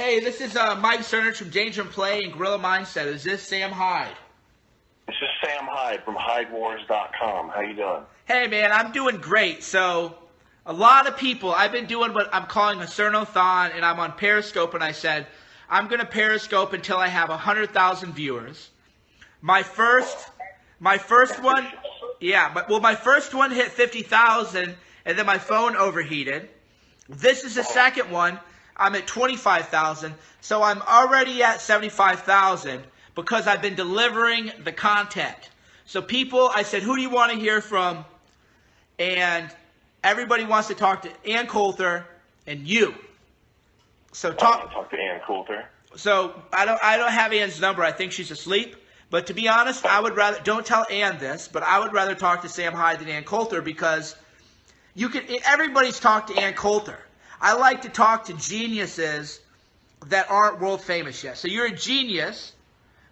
Hey, this is Mike Cernovich from DangerAndPlay and Gorilla Mindset. Is this Sam Hyde? This is Sam Hyde from HydeWars.com. How you doing? Hey, man, I'm doing great. So, a lot of people, I've been doing what I'm calling a Cirno Song, and I'm on Periscope, and I said, I'm going to Periscope until I have 100,000 viewers. My first one, my first one hit 50,000, and then my phone overheated. This is the second one. I'm at 25,000, so I'm already at 75,000 because I've been delivering the content. So people, I said, who do you want to hear from? And everybody wants to talk to Ann Coulter and you. So talk to Ann Coulter. So I don't have Ann's number. I think she's asleep. But to be honest, I would rather, don't tell Ann this, but I would rather talk to Sam Hyde than Ann Coulter because everybody's talked to Ann Coulter. I like to talk to geniuses that aren't world famous yet. So you're a genius,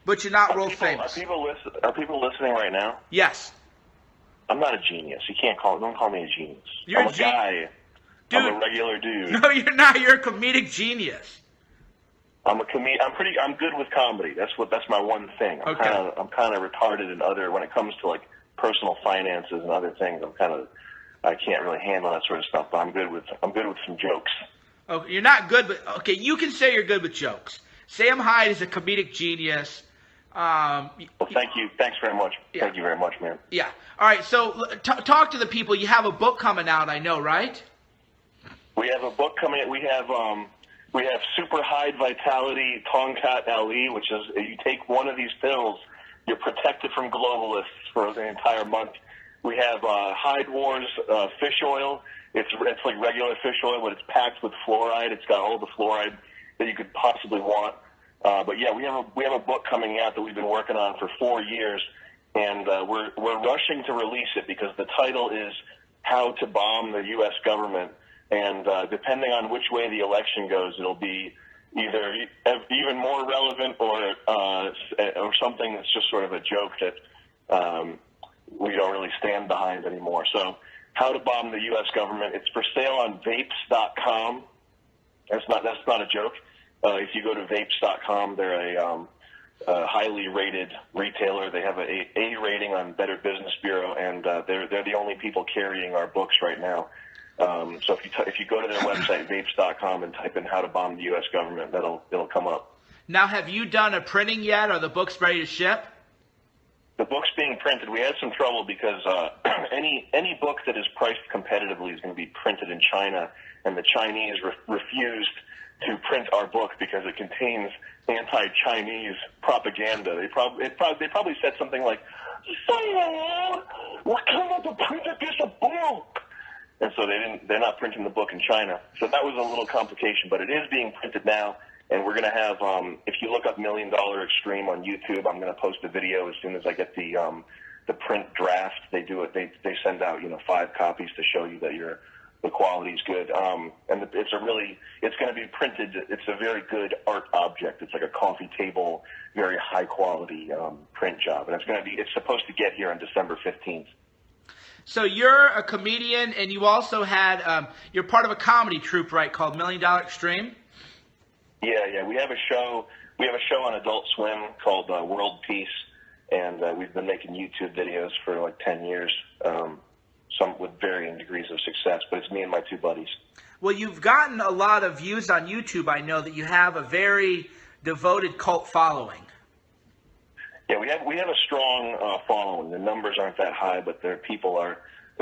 but you're not world famous. Are people listening right now? Yes. I'm not a genius. Don't call me a genius. You're I'm a guy. Dude, I'm a regular dude. No, you're not. You're a comedic genius. I'm a comedian. I'm good with comedy. That's my one thing. I'm kind of retarded in other, when it comes to like personal finances and other things. I can't really handle that sort of stuff, but I'm good with some jokes. Oh, you're not good, but okay, you can say you're good with jokes. Sam Hyde is a comedic genius. Well, thank you. Thanks very much. Yeah. Thank you very much, man. Yeah. All right. So talk to the people. You have a book coming out, I know, right? We have a book coming out. We have Super Hyde Vitality Tongkat LE, which is you take one of these pills, you're protected from globalists for the entire month. We have Hyde Wars fish oil. It's like regular fish oil, but it's packed with fluoride. It's got all the fluoride that you could possibly want. But yeah, we have a book coming out that we've been working on for 4 years, and we're rushing to release it because the title is How to Bomb the U.S. Government. And depending on which way the election goes, it'll be either even more relevant or something that's just sort of a joke that we don't really stand behind anymore. So, How to Bomb the U.S. Government. It's for sale on vapes.com. That's not a joke. If you go to vapes.com, they're a highly rated retailer. They have an A rating on Better Business Bureau, and they're the only people carrying our books right now. So if you go to their website, vapes.com, and type in How to Bomb the U.S. Government, it'll come up. Now, have you done a printing yet? Are the books ready to ship? The book's being printed. We had some trouble because any book that is priced competitively is going to be printed in China, and the Chinese refused to print our book because it contains anti-Chinese propaganda. They probably said something like, "So, what kind of a printed piece of book?" And so they're not printing the book in China. So that was a little complication, but it is being printed now. And we're going to have, if you look up $1 Million Extreme on YouTube, I'm going to post a video as soon as I get the print draft. They do it. They send out 5 copies to show you that the quality's good. And it's going to be printed. It's a very good art object. It's like a coffee table, very high quality print job. And it's supposed to get here on December 15th. So you're a comedian, and you also had you're part of a comedy troupe, right? Called $1 Million Extreme. Yeah. We have a show on Adult Swim called World Peace, and we've been making YouTube videos for like 10 years, some with varying degrees of success, but it's me and my 2 buddies. Well, you've gotten a lot of views on YouTube. I know that you have a very devoted cult following. Yeah, we have a strong following. The numbers aren't that high, but they're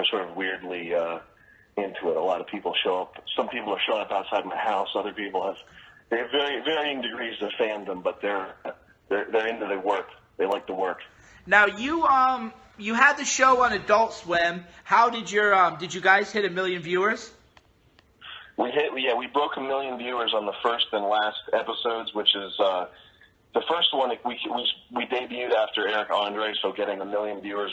sort of weirdly into it. A lot of people show up. Some people are showing up outside my house. Other people they have varying degrees of fandom, but they're into the work. They like the work. Now you had the show on Adult Swim. How did did you guys hit 1 million viewers? We broke 1 million viewers on the first and last episodes, which is the first one we debuted after Eric Andre, so getting 1 million viewers,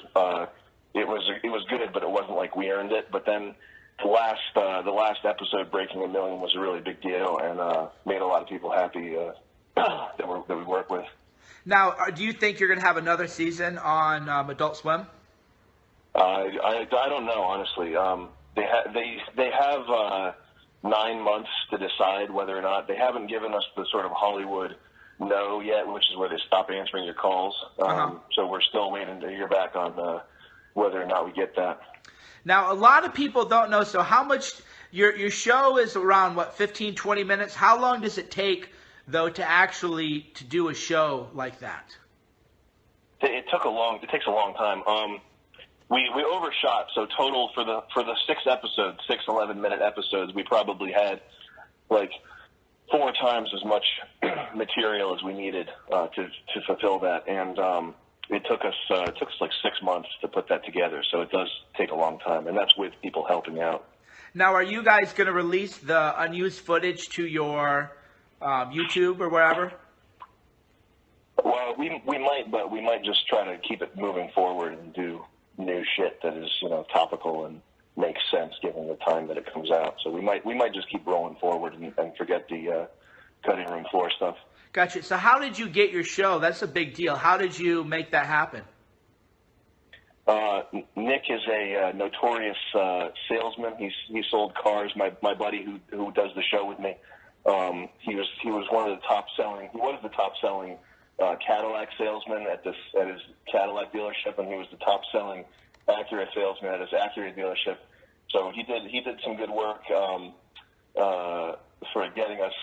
it was good, but it wasn't like we earned it. But then the last episode breaking 1 million was a really big deal and made a lot of people happy that we work with. Now, do you think you're going to have another season on Adult Swim? I don't know, honestly. They have 9 months to decide whether or not. They haven't given us the sort of Hollywood no yet, which is where they stop answering your calls. So we're still waiting to hear back on whether or not we get that. Now, a lot of people don't know, so how much, your show is around, what, 15, 20 minutes? How long does it take, though, to do a show like that? It takes a long time. We overshot, so total for the 6 episodes, 6 11-minute episodes, we probably had like 4 times as much material as we needed to fulfill that, and it took us like 6 months to put that together. So it does take a long time, and that's with people helping out. Now, are you guys going to release the unused footage to your YouTube or wherever? Well, we might, but we might just try to keep it moving forward and do new shit that is, topical and makes sense given the time that it comes out. So we might just keep rolling forward and forget the cutting room floor stuff. Gotcha. So how did you get your show? That's a big deal. How did you make that happen? Nick is a notorious salesman. He sold cars. My buddy who does the show with me, he was one of the top selling. He was the top selling Cadillac salesman at his Cadillac dealership, and he was the top selling Acura salesman at his Acura dealership. So he did some good work for getting us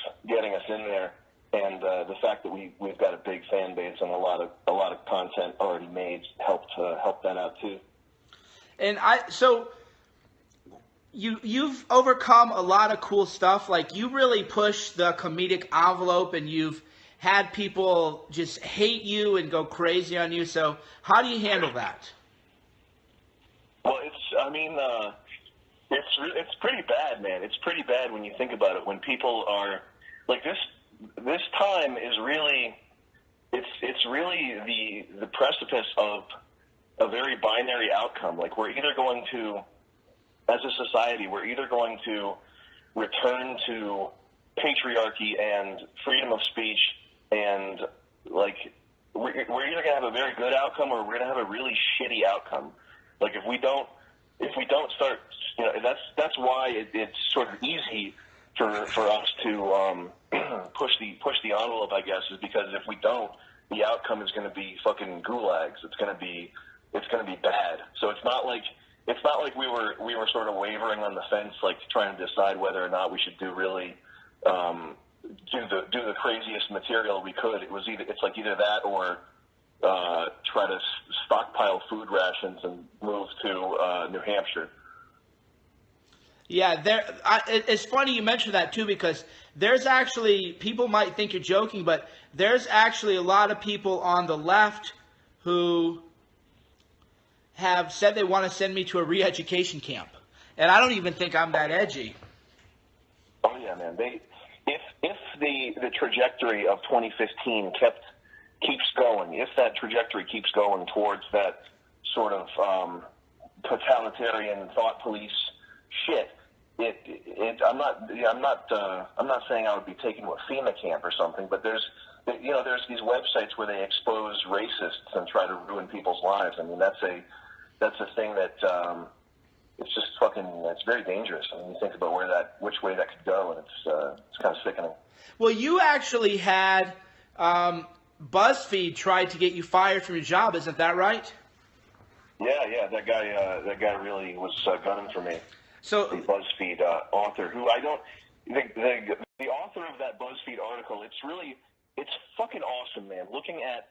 in there, and the fact that we've got a big fan base and a lot of content already made helped that out too. And so you've overcome a lot of cool stuff. Like, you really push the comedic envelope, and you've had people just hate you and go crazy on you. So how do you handle that? Well, it's pretty bad, man. It's pretty bad when you think about it. When people are like this time is really, it's really the precipice of a very binary outcome. Like, we're either going to, as a society, we're either going to return to patriarchy and freedom of speech, and like we're either going to have a very good outcome or we're going to have a really shitty outcome. Like, if we don't start, that's why it's sort of easy for us to push the envelope, I guess, is because if we don't, the outcome is going to be fucking gulags. It's going to be bad. So it's not like we were sort of wavering on the fence, like trying to decide whether or not we should do the craziest material we could. It's like either that or try to stockpile food rations and move to New Hampshire. Yeah, it's funny you mentioned that too, because there's actually, people might think you're joking, but there's actually a lot of people on the left who have said they want to send me to a re-education camp, and I don't even think I'm that edgy. Oh yeah, man. If the trajectory of 2015 keeps going, if that trajectory keeps going towards that sort of totalitarian thought police shit, I'm not saying I would be taken to a FEMA camp or something, but there's these websites where they expose racists and try to ruin people's lives. I mean, that's a thing that it's just it's very dangerous. I mean, you think about which way that could go, and it's kind of sickening. Well, you actually had BuzzFeed tried to get you fired from your job, isn't that right? Yeah, that guy really was gunning for me. So the BuzzFeed author, who the author of that BuzzFeed article, it's fucking awesome, man. Looking at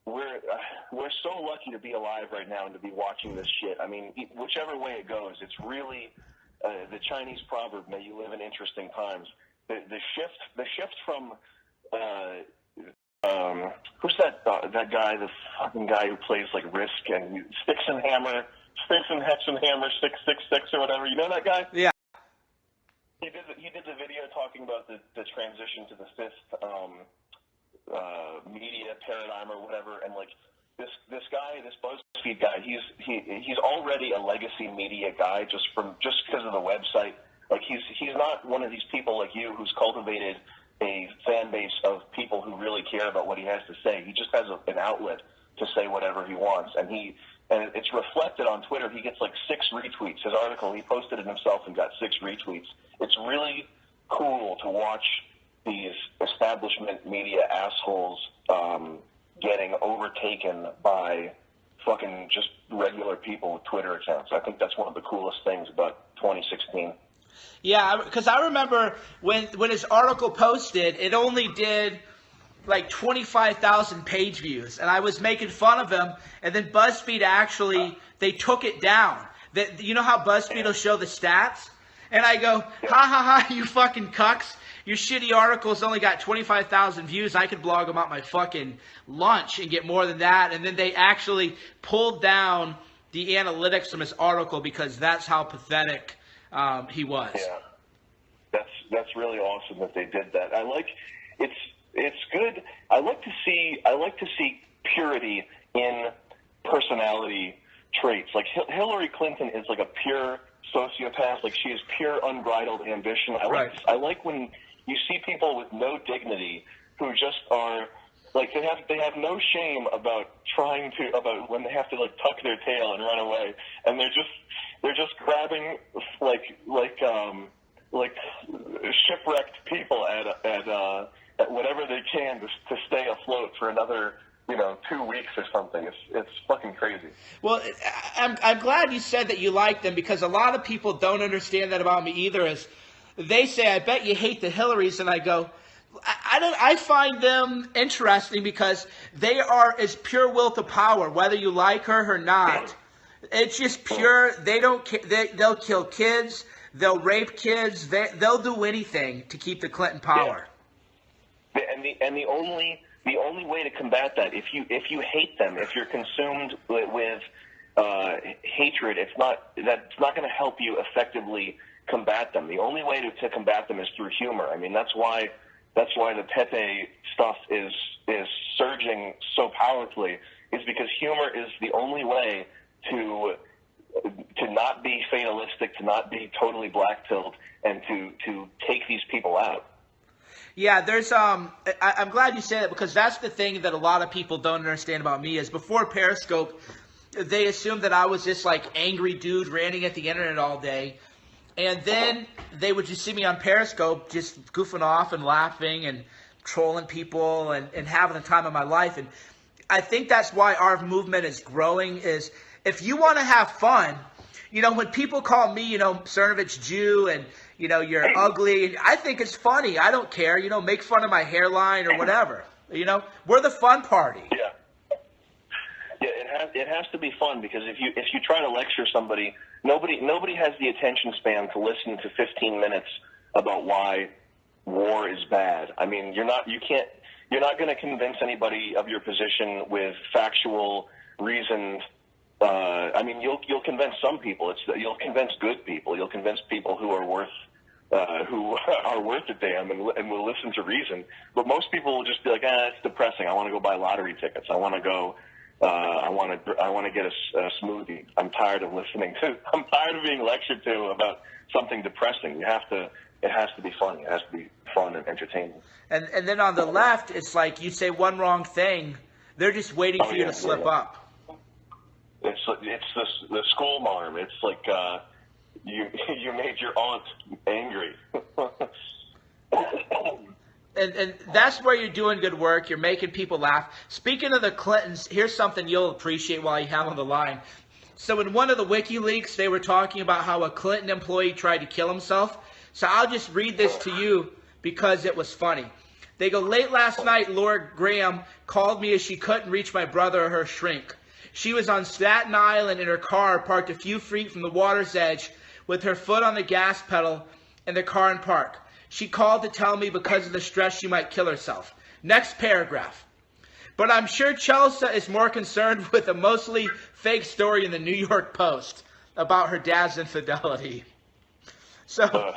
we're so lucky to be alive right now and to be watching this shit. I mean, whichever way it goes, it's really the Chinese proverb, "May you live in interesting times." The shift from who's that guy, the fucking guy who plays like Risk and Sticks and Hex and Hammer 666 or whatever. You know that guy? Yeah. He did the video talking about the transition to the fifth media paradigm or whatever, and like this BuzzFeed guy, he's already a legacy media guy just because of the website. Like he's not one of these people like you who's cultivated a fan base of people who really care about what he has to say. He just has an outlet to say whatever he wants, and he and it's reflected on Twitter. He gets like 6 retweets. His article, he posted it himself and got 6 retweets. It's really cool to watch these establishment media assholes getting overtaken by fucking just regular people with Twitter accounts. I think that's one of the coolest things about 2016. Yeah, because I remember when his article posted, it only did like 25,000 page views, and I was making fun of him, and then BuzzFeed actually, they took it down. You know how BuzzFeed will show the stats? And I go, ha ha ha, you fucking cucks. Your shitty article's only got 25,000 views. I could blog them out my fucking lunch and get more than that. And then they actually pulled down the analytics from his article because that's how pathetic he was. Yeah, that's really awesome that they did that. It's good. I like to see purity in personality traits. Like Hillary Clinton is like a pure sociopath. Like she is pure unbridled ambition. I like when you see people with no dignity who just are like they have no shame about when they have to like tuck their tail and run away, and they're just grabbing like shipwrecked people at whatever they can to stay afloat for another 2 weeks or something. It's fucking crazy. Well, I'm glad you said that you like them, because a lot of people don't understand that about me either. As they say, I bet you hate the Hillarys, and I go, I find them interesting because they are as pure will to power, whether you like her or not. It's just pure. They don't. They'll kill kids. They'll rape kids. They'll do anything to keep the Clinton power. Yeah. And the only way to combat that, if you hate them, if you're consumed with hatred, that's not going to help you effectively combat them. The only way to combat them is through humor. I mean, that's why the Pepe stuff is surging so powerfully, is because humor is the only way to not be fatalistic, to not be totally black-pilled, and to take these people out. Yeah, there's I'm glad you say that, because that's the thing that a lot of people don't understand about me is before Periscope, they assumed that I was this like angry dude ranting at the internet all day. And then they would just see me on Periscope just goofing off and laughing and trolling people and having the time of my life. And I think that's why our movement is growing, is if you want to have fun, when people call me, Cernovich Jew and, you're ugly, I think it's funny. I don't care. Make fun of my hairline or whatever. We're the fun party. Yeah. Yeah, it has to be fun, because if you try to lecture somebody, nobody has the attention span to listen to 15 minutes about why war is bad. I mean, you're not going to convince anybody of your position with factual, reasoned. I mean, you'll convince some people. You'll convince good people. You'll convince people who are worth a damn and will listen to reason. But most people will just be like, it's depressing. I want to go buy lottery tickets. I want to go. I want to get a smoothie. I'm tired of being lectured to about something depressing. It has to be funny. It has to be fun and entertaining. And then on the left, it's like you say one wrong thing, they're just waiting for you to slip up. It's the school marm. It's like you made your aunt angry. And that's where you're doing good work. You're making people laugh. Speaking of the Clintons, here's something you'll appreciate while you have on the line. So in one of the WikiLeaks, they were talking about how a Clinton employee tried to kill himself. So I'll just read this to you because it was funny. They go, late last night, Laura Graham called me as she couldn't reach my brother or her shrink. She was on Staten Island in her car, parked a few feet from the water's edge, with her foot on the gas pedal and the car in park. She called to tell me because of the stress she might kill herself. Next paragraph. But I'm sure Chelsea is more concerned with a mostly fake story in the New York Post about her dad's infidelity. So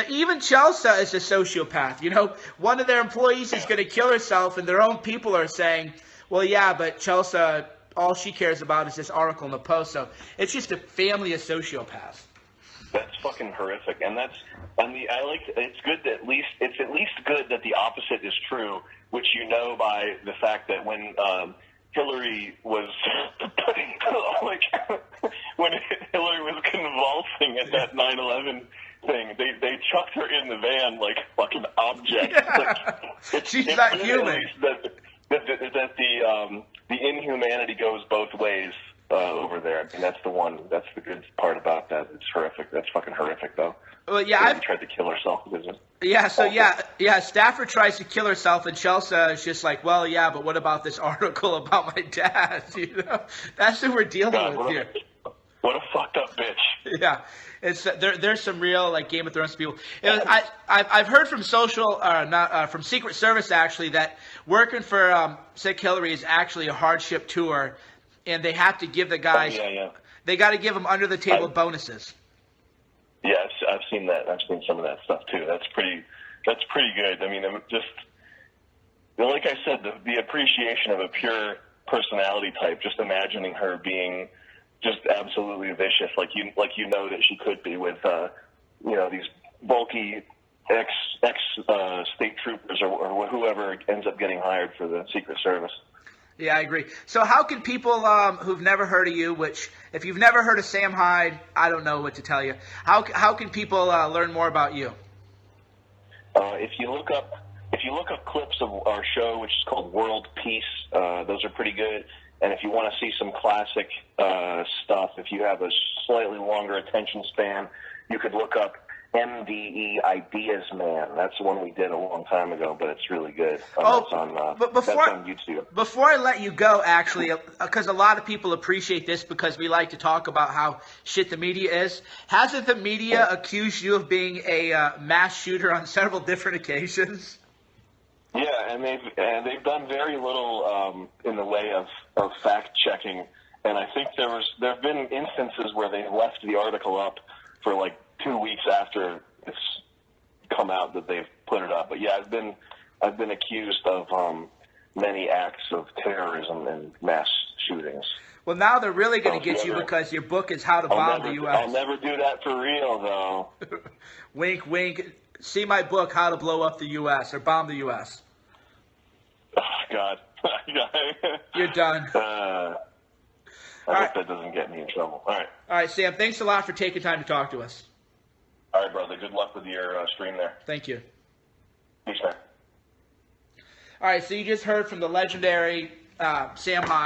even Chelsea is a sociopath. One of their employees is going to kill herself, and their own people are saying, well, yeah, but Chelsea, all she cares about is this article in the Post. So it's just a family of sociopaths. That's fucking horrific, and it's good that at least good that the opposite is true, which by the fact that when Hillary was like when Hillary was convulsing at that 9/11 thing, they chucked her in the van like fucking object. Yeah. Like, She's not human. That the inhumanity goes both ways over there. I mean, that's the good part about that. It's horrific. That's fucking horrific, though. Well, yeah, She tried to kill herself because of it. Yeah, so Stafford tries to kill herself, and Chelsea is just like, well, yeah, but what about this article about my dad? You know, that's what we're dealing with here. What a fucked up bitch. Yeah, it's there's some real like Game of Thrones people. I've heard from from Secret Service actually that working for Sick Hillary is actually a hardship tour, and they have to give the guys they got to give them under the table bonuses. Yeah, I've seen that. I've seen some of that stuff too. That's pretty good. I mean, just like I said, the appreciation of a pure personality type. Just imagining her being just absolutely vicious, like you know that she could be with these bulky ex state troopers or whoever ends up getting hired for the Secret Service. Yeah, I agree. So how can people who've never heard of you, which if you've never heard of Sam Hyde, I don't know what to tell you. How can people learn more about you? If you look up clips of our show, which is called World Peace, those are pretty good. And if you want to see some classic stuff, if you have a slightly longer attention span, you could look up MDE Ideas Man. That's the one we did a long time ago, but it's really good. That's on YouTube. Before I let you go, actually, because a lot of people appreciate this because we like to talk about how shit the media is. Hasn't the media accused you of being a mass shooter on several different occasions? Yeah, and they've done very little in the way of fact checking. And I think there have been instances where they left the article up for like 2 weeks after it's come out that they've put it up. But yeah, I've been accused of many acts of terrorism and mass shootings. Well, now they're really going to get you because your book is How to Bomb the U.S. I'll never do that for real, though. Wink, wink. See my book, How to Blow Up the U.S. or Bomb the U.S. Oh, God. You're done. I hope that doesn't get me in trouble. All right. All right, Sam, thanks a lot for taking time to talk to us. All right, brother. Good luck with your stream there. Thank you. Peace, man. All right, so you just heard from the legendary Sam Hyde.